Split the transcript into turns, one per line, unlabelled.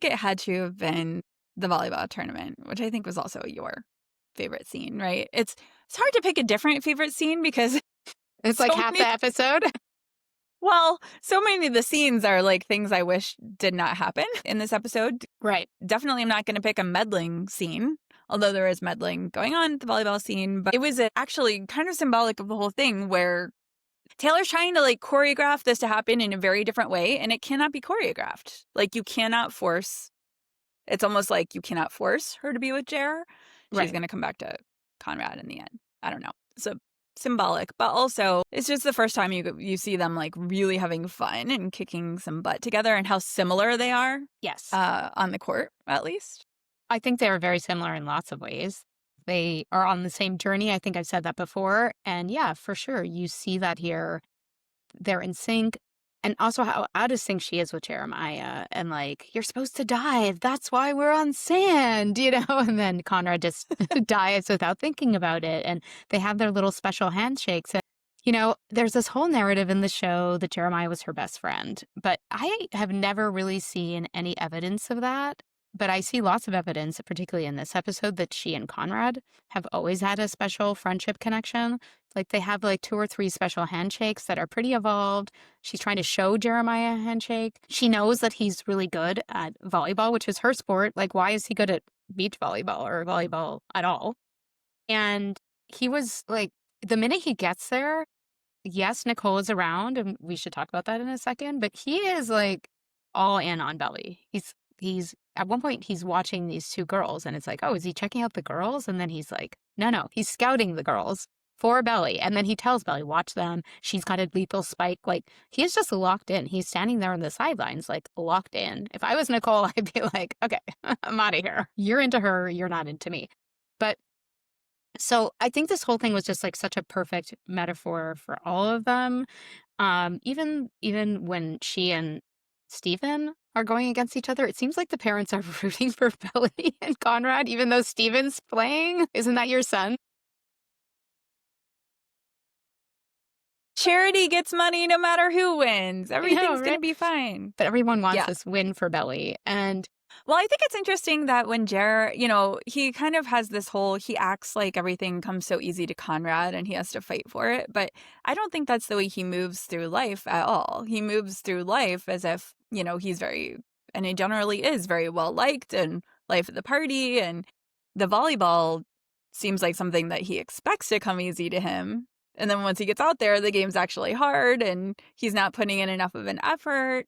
like it had to have been the volleyball tournament, which I think was also your favorite scene, right? It's hard to pick a different favorite scene because
It's like half the episode.
so many of the scenes are like things I wish did not happen in this episode.
Right.
Definitely I'm not going to pick a meddling scene, although there is meddling going on at the volleyball scene. But it was actually kind of symbolic of the whole thing where Taylor's trying to like choreograph this to happen in a very different way, and it cannot be choreographed. Like you cannot force. It's almost like you cannot force her to be with Jer. She's going to come back to Conrad in the end. I don't know. So symbolic, but also it's just the first time you see them like really having fun and kicking some butt together, and how similar they are.
Yes.
On the court, at least.
I think they are very similar in lots of ways. They are on the same journey. I think I've said that before. And yeah, for sure. You see that here. They're in sync. And also how out of sync she is with Jeremiah. And like, you're supposed to dive. That's why we're on sand, you know? And then Conrad just dives without thinking about it. And they have their little special handshakes. And, you know, there's this whole narrative in the show that Jeremiah was her best friend. But I have never really seen any evidence of that. But I see lots of evidence, particularly in this episode, that she and Conrad have always had a special friendship connection. Like they have like 2 or 3 special handshakes that are pretty evolved. She's trying to show Jeremiah a handshake. She knows that he's really good at volleyball, which is her sport. Like, why is he good at beach volleyball or volleyball at all? And he was like, the minute he gets there, yes, Nicole is around, and we should talk about that in a second, but he is like all in on Belly. He's at one point he's watching these 2 girls and it's like, oh, is he checking out the girls? And then he's like, no, he's scouting the girls for Belly. And then he tells Belly, watch them. She's got a lethal spike. Like he's just locked in. He's standing there on the sidelines, like locked in. If I was Nicole, I'd be like, okay, I'm out of here. You're into her. You're not into me. But so I think this whole thing was just like such a perfect metaphor for all of them. Even when she and Stephen are going against each other, it seems like the parents are rooting for Belly and Conrad, even though Stephen's playing. Isn't that your son?
Charity gets money no matter who wins. Everything's going to be fine.
But everyone wants this win for Belly. And
well, I think it's interesting that when Jer, you know, he kind of has this whole, he acts like everything comes so easy to Conrad and he has to fight for it. But I don't think that's the way he moves through life at all. He moves through life as if, you know, he's and he generally is very well liked and life at the party. And the volleyball seems like something that he expects to come easy to him. And then once he gets out there, the game's actually hard and he's not putting in enough of an effort.